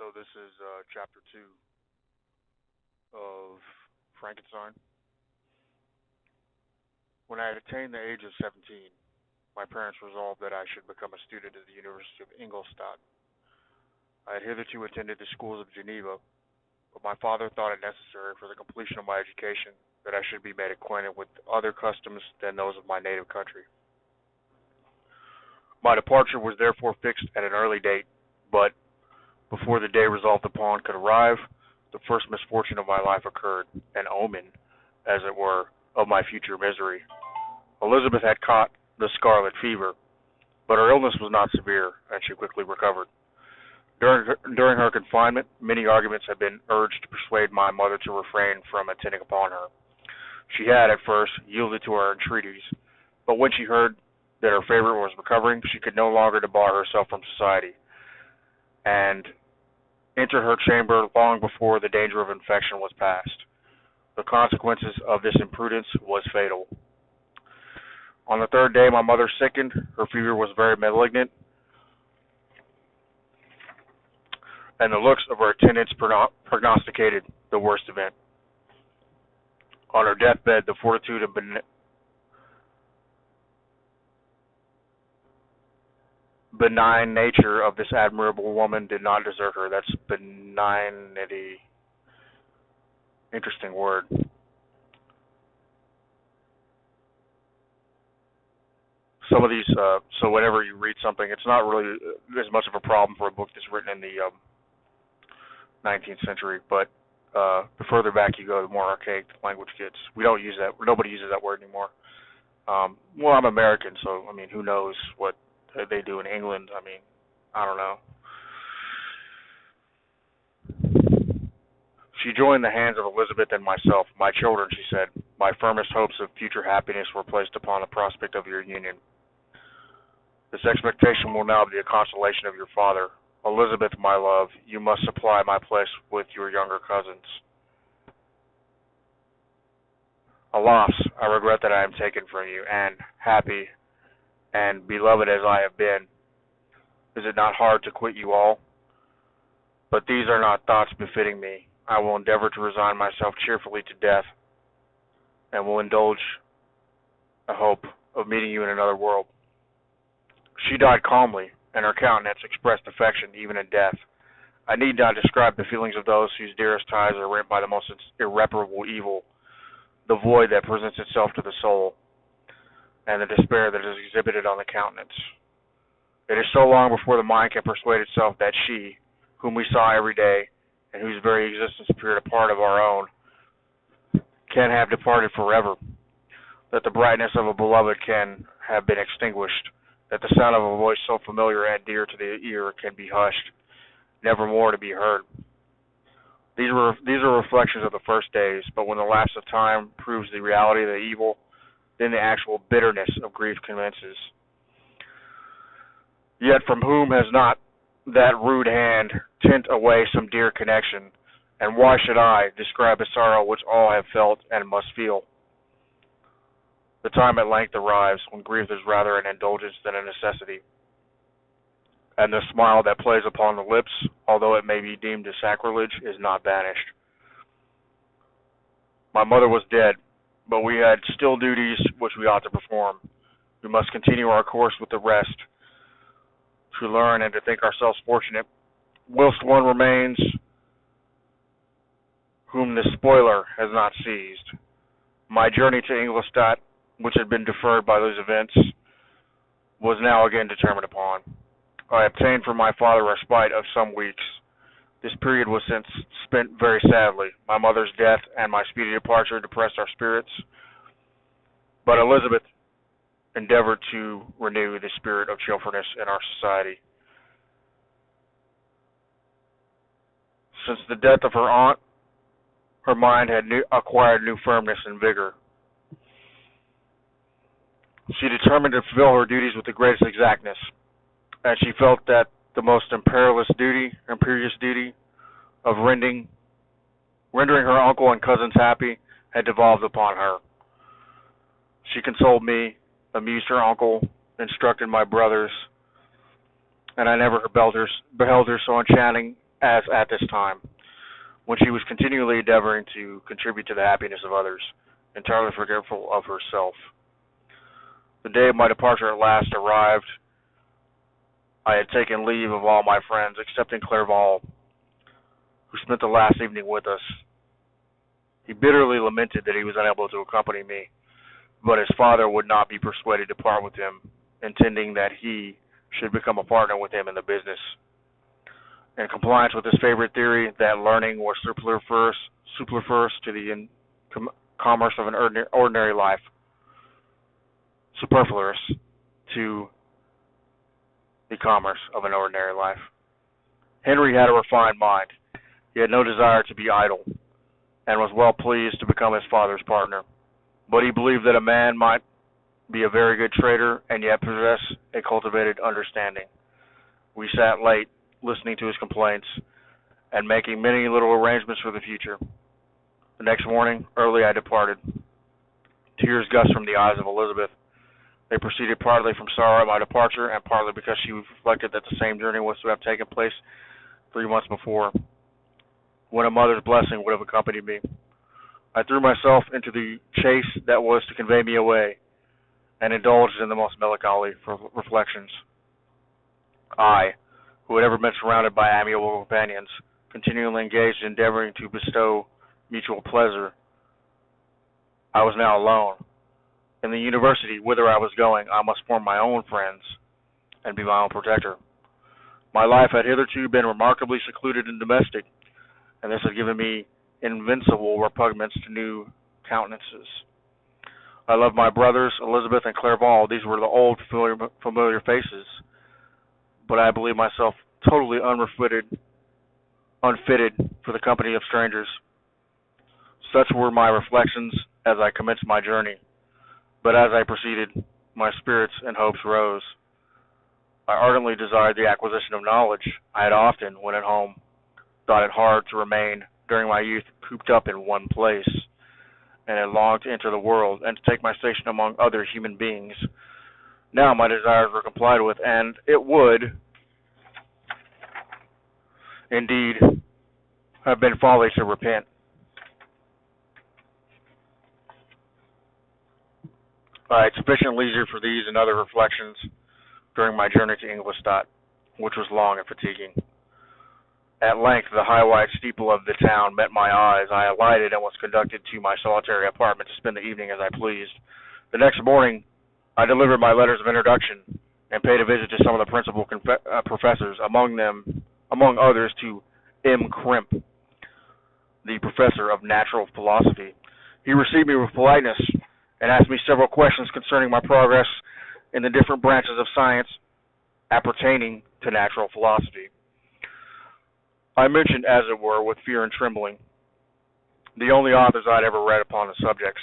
So this is chapter 2 of Frankenstein. When I had attained the age of 17, my parents resolved that I should become a student at the University of Ingolstadt. I had hitherto attended the schools of Geneva, but my father thought it necessary for the completion of my education that I should be made acquainted with other customs than those of my native country. My departure was therefore fixed at an early date, but before the day resolved upon could arrive, the first misfortune of my life occurred, an omen, as it were, of my future misery. Elizabeth had caught the scarlet fever, but her illness was not severe, and she quickly recovered. During her confinement, many arguments had been urged to persuade my mother to refrain from attending upon her. She had, at first, yielded to our entreaties, but when she heard that her favorite was recovering, she could no longer debar herself from society, and entered her chamber long before the danger of infection was past. The consequences of this imprudence was fatal. On the third day, my mother sickened. Her fever was very malignant, and the looks of her attendants prognosticated the worst event. On her deathbed, the fortitude and benign nature of this admirable woman did not desert her. That's benignity. Interesting word. Some of these, so whenever you read something, it's not really as much of a problem for a book that's written in the 19th century, but the further back you go, the more archaic the language gets. We don't use that. Nobody uses that word anymore. Well, I'm American, so, I mean, who knows what they do in England. I mean, I don't know. She joined the hands of Elizabeth and myself. My children, she said, my firmest hopes of future happiness were placed upon the prospect of your union. This expectation will now be a consolation of your father. Elizabeth, my love, you must supply my place with your younger cousins. Alas, I regret that I am taken from you, and happy and beloved as I have been, is it not hard to quit you all? But these are not thoughts befitting me. I will endeavor to resign myself cheerfully to death, and will indulge a hope of meeting you in another world. She died calmly, and her countenance expressed affection even in death. I need not describe the feelings of those whose dearest ties are rent by the most irreparable evil, the void that presents itself to the soul, and the despair that is exhibited on the countenance. It is so long before the mind can persuade itself that she, whom we saw every day, and whose very existence appeared a part of our own, can have departed forever, that the brightness of a beloved can have been extinguished, that the sound of a voice so familiar and dear to the ear can be hushed, never more to be heard. These are reflections of the first days, but when the lapse of time proves the reality of the evil, then the actual bitterness of grief commences. Yet from whom has not that rude hand tint away some dear connection? And why should I describe a sorrow which all have felt and must feel? The time at length arrives when grief is rather an indulgence than a necessity, and the smile that plays upon the lips, although it may be deemed a sacrilege, is not banished. My mother was dead, but we had still duties which we ought to perform. We must continue our course with the rest, to learn and to think ourselves fortunate, whilst one remains whom the spoiler has not seized. My journey to Ingolstadt, which had been deferred by those events, was now again determined upon. I obtained from my father a respite of some weeks. This period was since spent very sadly. My mother's death and my speedy departure depressed our spirits, but Elizabeth endeavored to renew the spirit of cheerfulness in our society. Since the death of her aunt, her mind had acquired new firmness and vigor. She determined to fulfill her duties with the greatest exactness, and she felt that the most imperious duty of rendering her uncle and cousins happy had devolved upon her. She consoled me, amused her uncle, instructed my brothers, and I never beheld her so enchanting as at this time, when she was continually endeavoring to contribute to the happiness of others, entirely forgetful of herself. The day of my departure at last arrived. I had taken leave of all my friends, excepting Clerval, who spent the last evening with us. He bitterly lamented that he was unable to accompany me, but his father would not be persuaded to part with him, intending that he should become a partner with him in the business. In compliance with his favorite theory that learning was superfluous to the commerce of an ordinary life, superfluous to the commerce of an ordinary life. Henry had a refined mind. He had no desire to be idle, and was well pleased to become his father's partner. But he believed that a man might be a very good trader and yet possess a cultivated understanding. We sat late, listening to his complaints, and making many little arrangements for the future. The next morning, early, I departed. Tears gushed from the eyes of Elizabeth. They proceeded partly from sorrow at my departure, and partly because she reflected that the same journey was to have taken place 3 months before, when a mother's blessing would have accompanied me. I threw myself into the chase that was to convey me away, and indulged in the most melancholy reflections. I, who had ever been surrounded by amiable companions, continually engaged in endeavoring to bestow mutual pleasure, I was now alone. In the university whither I was going, I must form my own friends and be my own protector. My life had hitherto been remarkably secluded and domestic, and this had given me invincible repugnance to new countenances. I loved my brothers, Elizabeth and Clerval. These were the old, familiar faces, but I believed myself totally unfitted for the company of strangers. Such were my reflections as I commenced my journey. But as I proceeded, my spirits and hopes rose. I ardently desired the acquisition of knowledge. I had often, when at home, thought it hard to remain during my youth cooped up in one place, and had longed to enter the world and to take my station among other human beings. Now my desires were complied with, and it would, indeed, have been folly to repent. I had sufficient leisure for these and other reflections during my journey to Ingolstadt, which was long and fatiguing. At length, the high white steeple of the town met my eyes. I alighted and was conducted to my solitary apartment to spend the evening as I pleased. The next morning, I delivered my letters of introduction and paid a visit to some of the principal professors, among others to M. Crimp, the professor of natural philosophy. He received me with politeness and asked me several questions concerning my progress in the different branches of science appertaining to natural philosophy. I mentioned, as it were, with fear and trembling, the only authors I had ever read upon the subjects.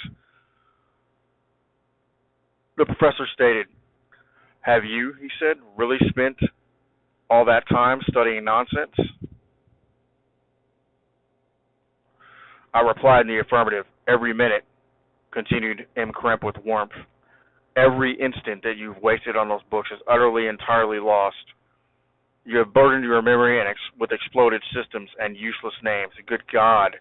The professor stated, "Have you," he said, "really spent all that time studying nonsense?" I replied in the affirmative. "Every minute," continued M. Crimp with warmth. "Every instant that you've wasted on those books is utterly, entirely lost. You have burdened your memory with exploded systems and useless names. Good God,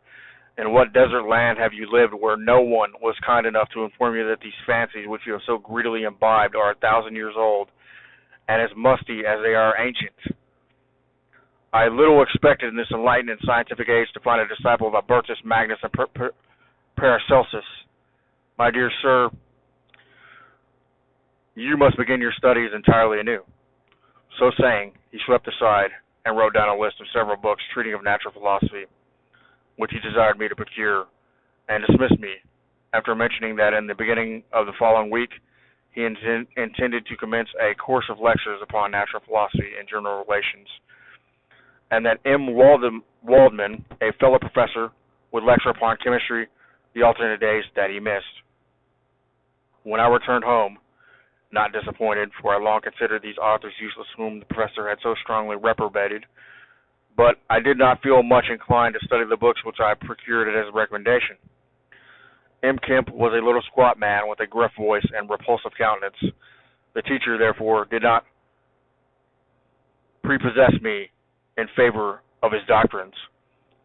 in what desert land have you lived where no one was kind enough to inform you that these fancies which you have so greedily imbibed are 1,000 years old, and as musty as they are ancient? I little expected in this enlightened and scientific age to find a disciple of Albertus Magnus and Paracelsus. My dear sir, you must begin your studies entirely anew." So saying, he swept aside and wrote down a list of several books treating of natural philosophy, which he desired me to procure, and dismissed me, after mentioning that in the beginning of the following week he intended to commence a course of lectures upon natural philosophy and general relations, and that M. Waldman, a fellow professor, would lecture upon chemistry the alternate days that he missed. When I returned home, not disappointed, for I long considered these authors useless whom the professor had so strongly reprobated, but I did not feel much inclined to study the books which I procured at his recommendation. M. Kemp was a little squat man with a gruff voice and repulsive countenance. The teacher, therefore, did not prepossess me in favor of his doctrines.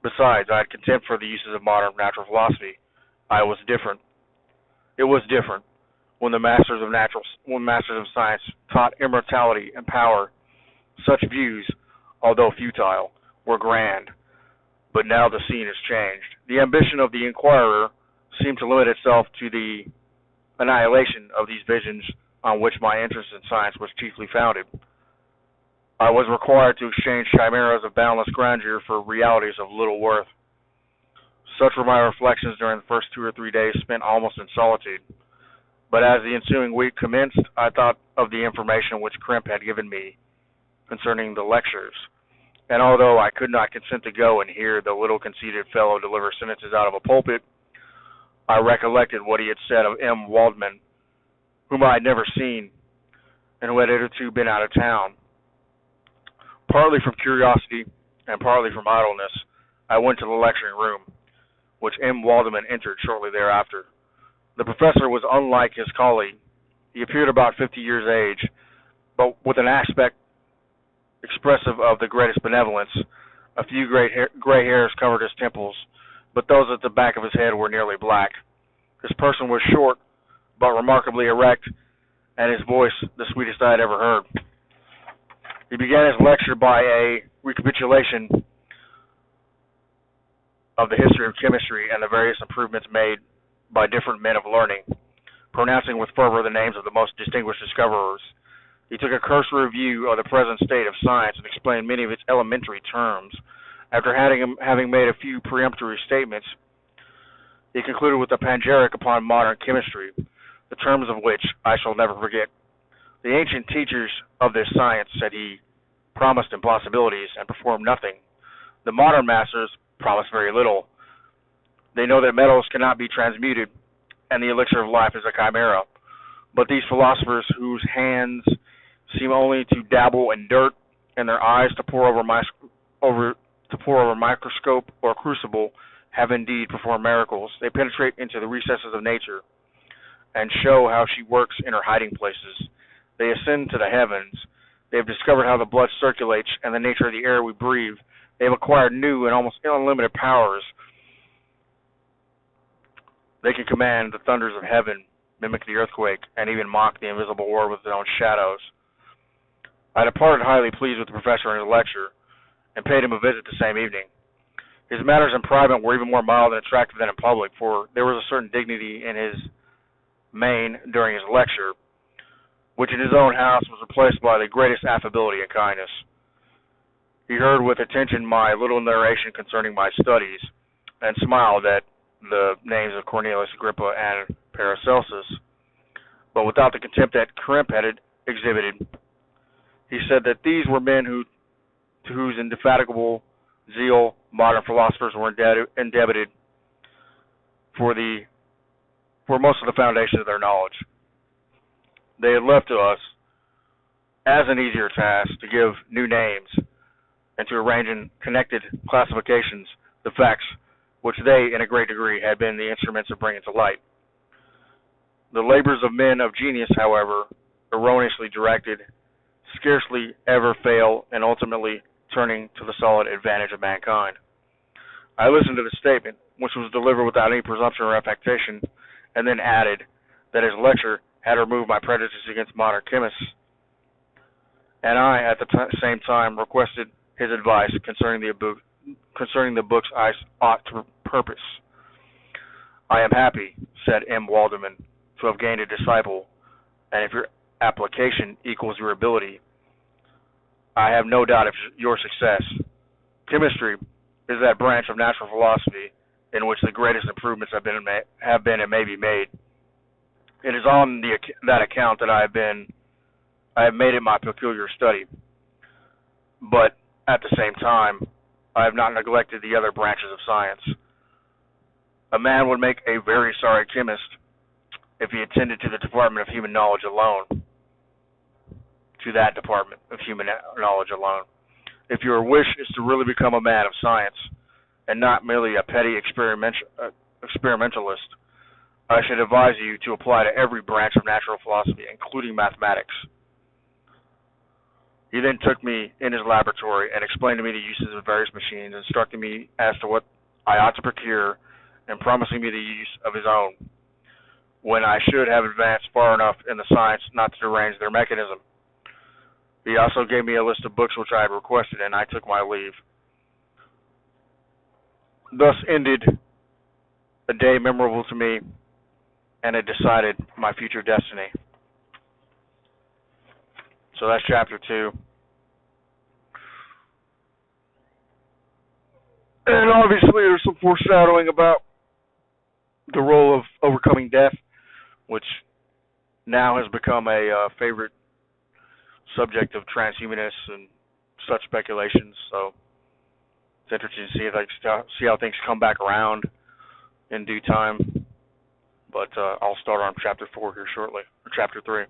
Besides, I had contempt for the uses of modern natural philosophy. I was different. It was different when the masters of science taught immortality and power. Such views, although futile, were grand. But now the scene has changed. The ambition of the inquirer seemed to limit itself to the annihilation of these visions on which my interest in science was chiefly founded. I was required to exchange chimeras of boundless grandeur for realities of little worth. Such were my reflections during the first 2 or 3 days spent almost in solitude. But as the ensuing week commenced, I thought of the information which Crimp had given me concerning the lectures, and although I could not consent to go and hear the little conceited fellow deliver sentences out of a pulpit, I recollected what he had said of M. Waldman, whom I had never seen, and who had hitherto been out of town. Partly from curiosity and partly from idleness, I went to the lecturing room, which M. Waldman entered shortly thereafter. The professor was unlike his colleague. He appeared about 50 years of age, but with an aspect expressive of the greatest benevolence. A few gray hairs covered his temples, but those at the back of his head were nearly black. His person was short, but remarkably erect, and his voice the sweetest I had ever heard. He began his lecture by a recapitulation of the history of chemistry and the various improvements made by different men of learning, pronouncing with fervor the names of the most distinguished discoverers. He took a cursory review of the present state of science and explained many of its elementary terms. After having made a few peremptory statements, he concluded with a panegyric upon modern chemistry, the terms of which I shall never forget. The ancient teachers of this science, said he, promised impossibilities and performed nothing. The modern masters promise very little. They know that metals cannot be transmuted, and the elixir of life is a chimera. But these philosophers, whose hands seem only to dabble in dirt, and their eyes to pore over microscope or crucible, have indeed performed miracles. They penetrate into the recesses of nature, and show how she works in her hiding places. They ascend to the heavens. They have discovered how the blood circulates and the nature of the air we breathe. They have acquired new and almost unlimited powers. They can command the thunders of heaven, mimic the earthquake, and even mock the invisible world with their own shadows. I departed highly pleased with the professor and his lecture, and paid him a visit the same evening. His manners in private were even more mild and attractive than in public, for there was a certain dignity in his mien during his lecture, which in his own house was replaced by the greatest affability and kindness. He heard with attention my little narration concerning my studies, and smiled at the names of Cornelius Agrippa and Paracelsus, but without the contempt that Crimp had exhibited. He said that these were men to whose indefatigable zeal modern philosophers were indebted for most of the foundation of their knowledge. They had left to us, as an easier task, to give new names and to arrange in connected classifications the facts which they, in a great degree, had been the instruments of bringing to light. The labors of men of genius, however, erroneously directed, scarcely ever fail in ultimately turning to the solid advantage of mankind. I listened to the statement, which was delivered without any presumption or affectation, and then added that his lecture had removed my prejudice against modern chemists, and I, at the same time, requested his advice concerning the books I ought to purpose. I am happy, said M. Waldman, to have gained a disciple, and if your application equals your ability, I have no doubt of your success. Chemistry is that branch of natural philosophy in which the greatest improvements have been and may be made. It is on that account that I have made it my peculiar study. But at the same time, I have not neglected the other branches of science. A man would make a very sorry chemist if he attended to the department of human knowledge alone. To that department of human knowledge alone. If your wish is to really become a man of science, and not merely a petty experimentalist, I should advise you to apply to every branch of natural philosophy, including mathematics. He then took me in his laboratory and explained to me the uses of various machines, instructing me as to what I ought to procure, and promising me the use of his own, when I should have advanced far enough in the science not to derange their mechanism. He also gave me a list of books which I had requested, and I took my leave. Thus ended a day memorable to me, and it decided my future destiny. So that's chapter 2. And obviously there's some foreshadowing about the role of overcoming death, which now has become a favorite subject of transhumanists and such speculations. So it's interesting to see how things come back around in due time. But I'll start on chapter 4 here shortly, or chapter 3.